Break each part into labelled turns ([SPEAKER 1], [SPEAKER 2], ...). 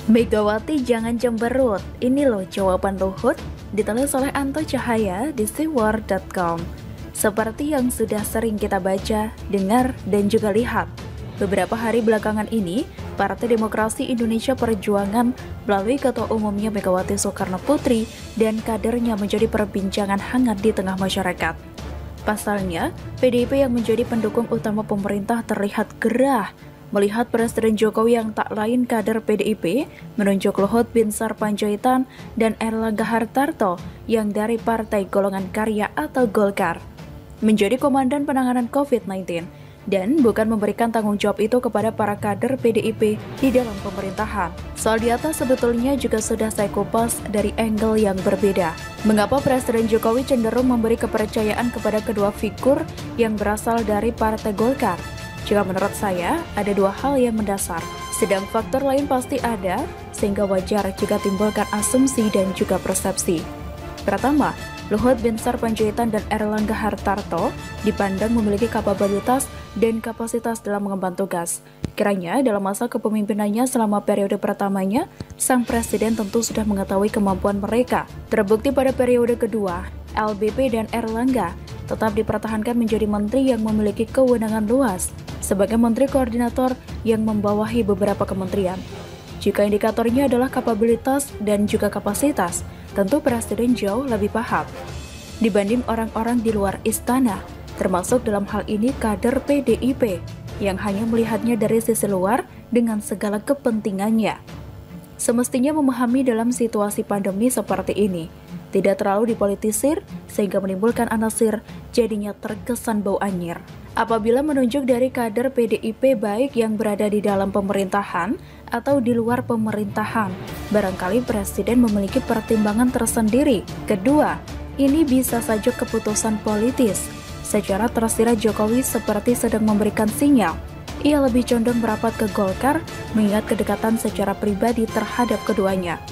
[SPEAKER 1] Megawati jangan cemberut, ini loh jawaban Luhut, ditulis oleh Anto Cahaya di siwar.com. Seperti yang sudah sering kita baca, dengar, dan juga lihat, beberapa hari belakangan ini, Partai Demokrasi Indonesia Perjuangan melalui Ketua Umumnya Megawati Soekarno Putri dan kadernya menjadi perbincangan hangat di tengah masyarakat. Pasalnya, PDIP yang menjadi pendukung utama pemerintah terlihat gerah melihat Presiden Jokowi yang tak lain kader PDIP menunjuk Luhut Binsar Panjaitan dan Erlangga Hartarto yang dari Partai Golongan Karya atau Golkar menjadi komandan penanganan COVID-19 dan bukan memberikan tanggung jawab itu kepada para kader PDIP di dalam pemerintahan. Soal di atas sebetulnya juga sudah saya kupas dari angle yang berbeda. Mengapa Presiden Jokowi cenderung memberi kepercayaan kepada kedua figur yang berasal dari Partai Golkar? Jika menurut saya, ada dua hal yang mendasar, sedang faktor lain pasti ada, sehingga wajar jika timbulkan asumsi dan juga persepsi. Pertama, Luhut Binsar Panjaitan dan Erlangga Hartarto dipandang memiliki kapabilitas dan kapasitas dalam mengemban tugas. Kiranya dalam masa kepemimpinannya selama periode pertamanya, sang presiden tentu sudah mengetahui kemampuan mereka. Terbukti pada periode kedua, LBP dan Erlangga tetap dipertahankan menjadi menteri yang memiliki kewenangan luas sebagai menteri koordinator yang membawahi beberapa kementerian. Jika indikatornya adalah kapabilitas dan juga kapasitas, tentu presiden jauh lebih paham dibanding orang-orang di luar istana, termasuk dalam hal ini kader PDIP yang hanya melihatnya dari sisi luar dengan segala kepentingannya. Semestinya memahami dalam situasi pandemi seperti ini, tidak terlalu dipolitisir sehingga menimbulkan anasir, jadinya terkesan bau anyir. Apabila menunjuk dari kader PDIP baik yang berada di dalam pemerintahan atau di luar pemerintahan, barangkali presiden memiliki pertimbangan tersendiri. Kedua, ini bisa saja keputusan politis. Secara tersirat Jokowi seperti sedang memberikan sinyal. Ia lebih condong merapat ke Golkar mengingat kedekatan secara pribadi terhadap keduanya.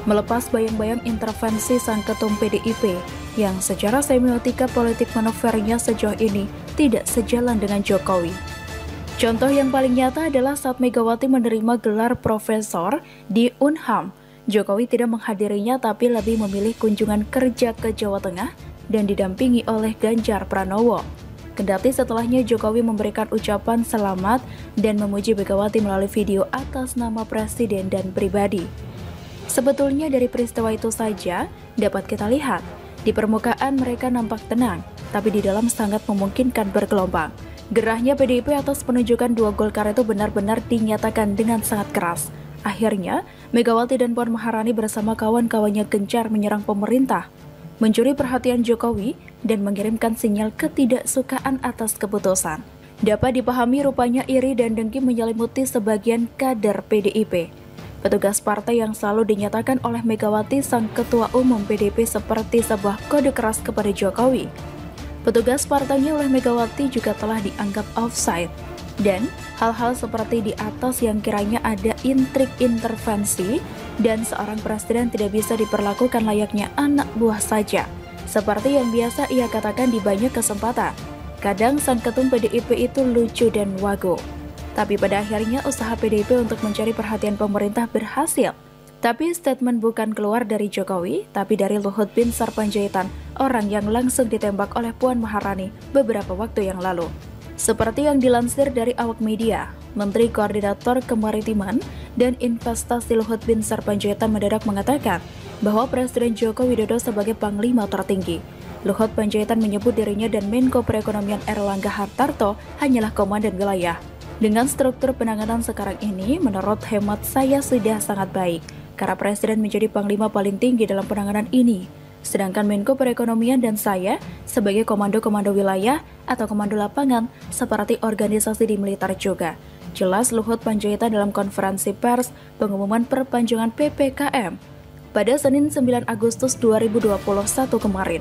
[SPEAKER 1] Melepas bayang-bayang intervensi sang ketum PDIP yang secara semiotika politik manuvernya sejauh ini tidak sejalan dengan Jokowi. Contoh yang paling nyata adalah saat Megawati menerima gelar profesor di Unham. Jokowi tidak menghadirinya tapi lebih memilih kunjungan kerja ke Jawa Tengah dan didampingi oleh Ganjar Pranowo. Kendati setelahnya Jokowi memberikan ucapan selamat dan memuji Megawati melalui video atas nama presiden dan pribadi. Sebetulnya dari peristiwa itu saja dapat kita lihat, di permukaan mereka nampak tenang, tapi di dalam sangat memungkinkan bergelombang. Gerahnya PDIP atas penunjukan dua Golkar itu benar-benar dinyatakan dengan sangat keras. Akhirnya, Megawati dan Puan Maharani bersama kawan-kawannya gencar menyerang pemerintah, mencuri perhatian Jokowi, dan mengirimkan sinyal ketidaksukaan atas keputusan. Dapat dipahami rupanya iri dan dengki menyelimuti sebagian kader PDIP. Petugas partai yang selalu dinyatakan oleh Megawati sang ketua umum PDIP seperti sebuah kode keras kepada Jokowi. Petugas partainya oleh Megawati juga telah dianggap offside. Dan hal-hal seperti di atas yang kiranya ada intrik intervensi dan seorang presiden tidak bisa diperlakukan layaknya anak buah saja. Seperti yang biasa ia katakan di banyak kesempatan. Kadang sang ketum PDIP itu lucu dan wago. Tapi pada akhirnya usaha PDIP untuk mencari perhatian pemerintah berhasil. Tapi statement bukan keluar dari Jokowi, tapi dari Luhut Binsar Panjaitan, orang yang langsung ditembak oleh Puan Maharani beberapa waktu yang lalu. Seperti yang dilansir dari awak media, Menteri Koordinator Kemaritiman dan Investasi Luhut Binsar Panjaitan mendadak mengatakan bahwa Presiden Joko Widodo sebagai panglima tertinggi. Luhut Panjaitan menyebut dirinya dan Menko Perekonomian Erlangga Hartarto hanyalah komandan wilayah. Dengan struktur penanganan sekarang ini, menurut hemat saya sudah sangat baik, karena Presiden menjadi panglima paling tinggi dalam penanganan ini. Sedangkan Menko Perekonomian dan saya sebagai komando-komando wilayah atau komando lapangan seperti organisasi di militer juga. Jelas Luhut Panjaitan dalam konferensi pers pengumuman perpanjangan PPKM pada Senin 9 Agustus 2021 kemarin.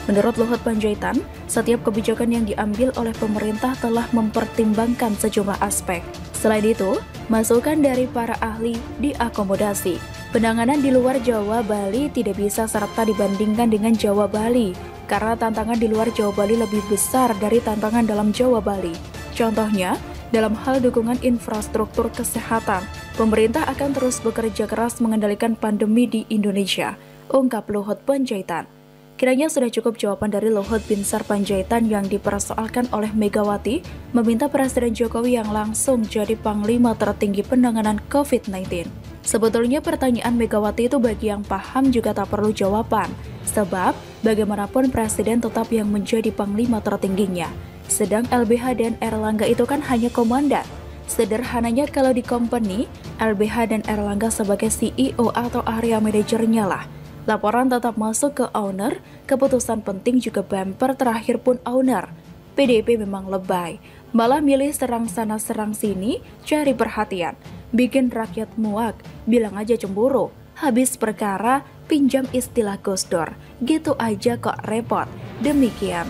[SPEAKER 1] Menurut Luhut Panjaitan, setiap kebijakan yang diambil oleh pemerintah telah mempertimbangkan sejumlah aspek. Selain itu, masukan dari para ahli diakomodasi. Penanganan di luar Jawa Bali tidak bisa serta dibandingkan dengan Jawa Bali, karena tantangan di luar Jawa Bali lebih besar dari tantangan dalam Jawa Bali. Contohnya, Dalam hal dukungan infrastruktur kesehatan, pemerintah akan terus bekerja keras mengendalikan pandemi di Indonesia, ungkap Luhut Panjaitan. Kiranya sudah cukup jawaban dari Luhut Binsar Panjaitan yang dipersoalkan oleh Megawati meminta Presiden Jokowi yang langsung jadi Panglima tertinggi penanganan COVID-19. Sebetulnya pertanyaan Megawati itu bagi yang paham juga tak perlu jawaban, sebab bagaimanapun Presiden tetap yang menjadi Panglima tertingginya. Sedang LBH dan Erlangga itu kan hanya komandan. Sederhananya kalau di company, LBH dan Erlangga sebagai CEO atau area manajernya lah. Laporan tetap masuk ke owner, keputusan penting juga bumper terakhir pun owner. PDIP memang lebay, malah milih serang sana serang sini, cari perhatian. Bikin rakyat muak, bilang aja cemburu. Habis perkara, pinjam istilah Gus Dur. Gitu aja kok repot. Demikian.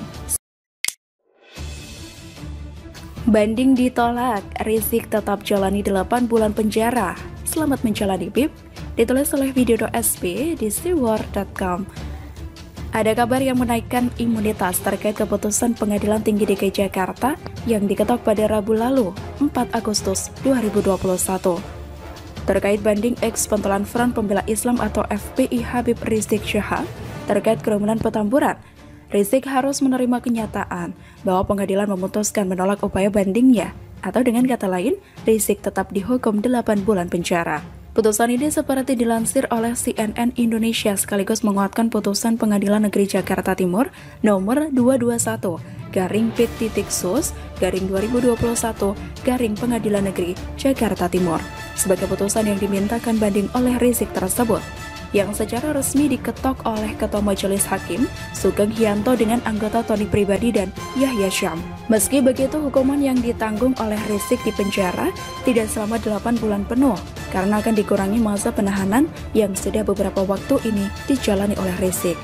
[SPEAKER 1] Banding ditolak, Rizik tetap jalani 8 bulan penjara. Selamat menjalani BIP, ditulis oleh video.sb di siwar.com. Ada kabar yang menaikkan imunitas terkait keputusan Pengadilan Tinggi DKI Jakarta yang diketok pada Rabu lalu, 4 Agustus 2021. Terkait banding ex-pentolan Front Pembela Islam atau FPI Habib Rizik Syihab terkait kerumunan Petamburan, Rizik harus menerima kenyataan bahwa pengadilan memutuskan menolak upaya bandingnya, atau dengan kata lain, Rizik tetap dihukum 8 bulan penjara. Putusan ini seperti dilansir oleh CNN Indonesia sekaligus menguatkan putusan Pengadilan Negeri Jakarta Timur nomor 221/Sus/2021/Pengadilan Negeri Jakarta Timur sebagai putusan yang dimintakan banding oleh Rizik tersebut, yang secara resmi diketok oleh Ketua Majelis Hakim Sugeng Hiyanto dengan anggota Tony Pribadi dan Yahya Syam. Meski begitu, hukuman yang ditanggung oleh Rizik di penjara tidak selama 8 bulan penuh karena akan dikurangi masa penahanan yang sudah beberapa waktu ini dijalani oleh Rizik.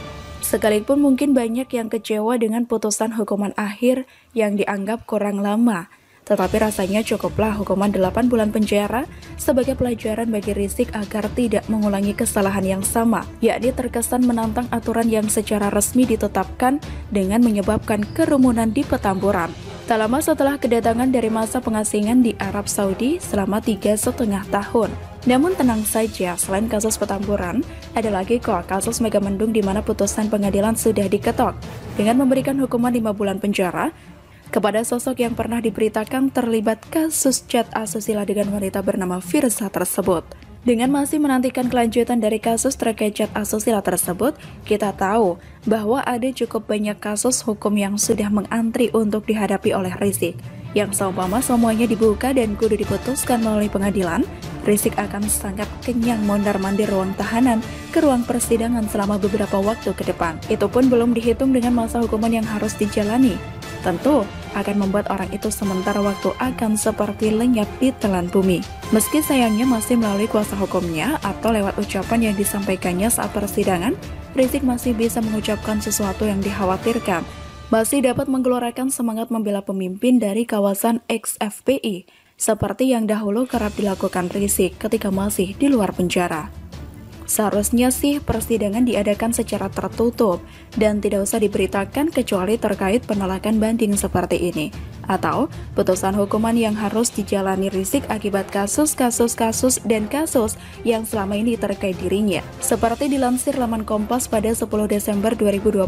[SPEAKER 1] Sekalipun mungkin banyak yang kecewa dengan putusan hukuman akhir yang dianggap kurang lama, tetapi rasanya cukuplah hukuman 8 bulan penjara sebagai pelajaran bagi Rizik agar tidak mengulangi kesalahan yang sama, yakni terkesan menantang aturan yang secara resmi ditetapkan dengan menyebabkan kerumunan di Petamburan. Tak lama setelah kedatangan dari masa pengasingan di Arab Saudi selama 3,5 tahun. Namun tenang saja, selain kasus Petamburan, ada lagi kok kasus Megamendung di mana putusan pengadilan sudah diketok dengan memberikan hukuman 5 bulan penjara kepada sosok yang pernah diberitakan terlibat kasus chat asusila dengan wanita bernama Firza tersebut. Dengan masih menantikan kelanjutan dari kasus terkait chat asusila tersebut, kita tahu bahwa ada cukup banyak kasus hukum yang sudah mengantri untuk dihadapi oleh Rizik. Yang seumpama semuanya dibuka dan kudu diputuskan melalui pengadilan, Rizik akan sangat kenyang mondar-mandir ruang tahanan ke ruang persidangan selama beberapa waktu ke depan. Itu pun belum dihitung dengan masa hukuman yang harus dijalani. Tentu akan membuat orang itu sementara waktu akan seperti lenyap di telan bumi. Meski sayangnya masih melalui kuasa hukumnya atau lewat ucapan yang disampaikannya saat persidangan, Rizik masih bisa mengucapkan sesuatu yang dikhawatirkan. Masih dapat menggelorakan semangat membela pemimpin dari kawasan ex-FPI, seperti yang dahulu kerap dilakukan Rizik ketika masih di luar penjara. Seharusnya sih persidangan diadakan secara tertutup dan tidak usah diberitakan kecuali terkait penolakan banding seperti ini atau putusan hukuman yang harus dijalani Rizik akibat kasus dan kasus yang selama ini terkait dirinya. Seperti dilansir laman Kompas pada 10 Desember 2020,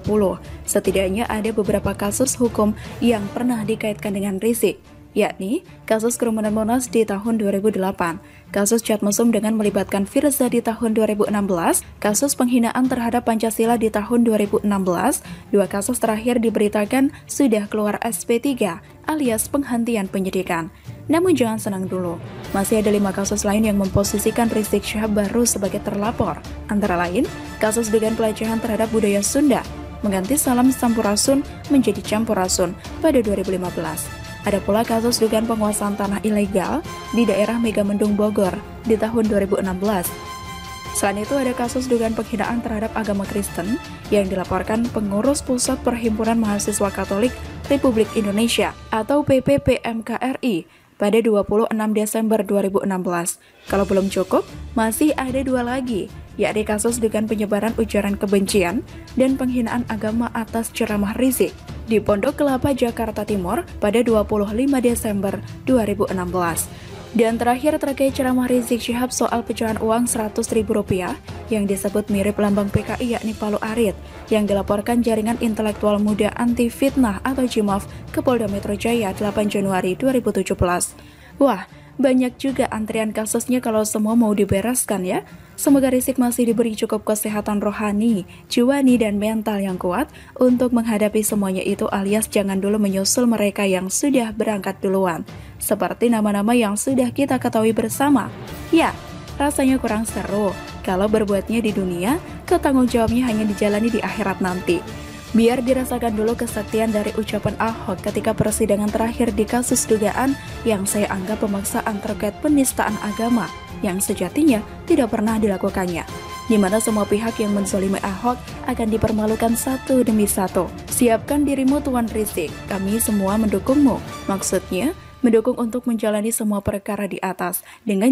[SPEAKER 1] setidaknya ada beberapa kasus hukum yang pernah dikaitkan dengan Rizik, yakni kasus kerumunan Monas di tahun 2008, kasus chat mesum dengan melibatkan Firza di tahun 2016, kasus penghinaan terhadap Pancasila di tahun 2016, 2 kasus terakhir diberitakan sudah keluar SP3 alias penghentian penyidikan. Namun jangan senang dulu, masih ada 5 kasus lain yang memposisikan Rizik Syihab baru sebagai terlapor, antara lain kasus dugaan pelecehan terhadap budaya Sunda, mengganti salam sampurasun menjadi campurasun pada 2015. Ada pula kasus dugaan penguasaan tanah ilegal di daerah Megamendung Bogor di tahun 2016. Selain itu ada kasus dugaan penghinaan terhadap agama Kristen yang dilaporkan pengurus Pusat Perhimpunan Mahasiswa Katolik Republik Indonesia atau PPPMKRI pada 26 Desember 2016. Kalau belum cukup, masih ada 2 lagi, yakni kasus dengan penyebaran ujaran kebencian dan penghinaan agama atas ceramah Rizik di Pondok Kelapa, Jakarta Timur pada 25 Desember 2016. Dan terakhir terkait ceramah Rizik Syihab soal pecahan uang Rp100.000 yang disebut mirip lambang PKI yakni Palu Arit yang dilaporkan Jaringan Intelektual Muda Anti Fitnah atau JIMAF ke Polda Metro Jaya 8 Januari 2017. Wah, banyak juga antrian kasusnya kalau semua mau dibereskan ya. Semoga Rizik masih diberi cukup kesehatan rohani, jiwani, dan mental yang kuat untuk menghadapi semuanya itu, alias jangan dulu menyusul mereka yang sudah berangkat duluan. Seperti nama-nama yang sudah kita ketahui bersama. Ya, rasanya kurang seru kalau berbuatnya di dunia, ketanggung jawabnya hanya dijalani di akhirat nanti. Biar dirasakan dulu kesaktian dari ucapan Ahok ketika persidangan terakhir di kasus dugaan yang saya anggap pemaksaan terkait penistaan agama yang sejatinya tidak pernah dilakukannya, di mana semua pihak yang menzalimi Ahok akan dipermalukan satu demi satu. Siapkan dirimu Tuan Rizik, kami semua mendukungmu. Maksudnya, mendukung untuk menjalani semua perkara di atas dengan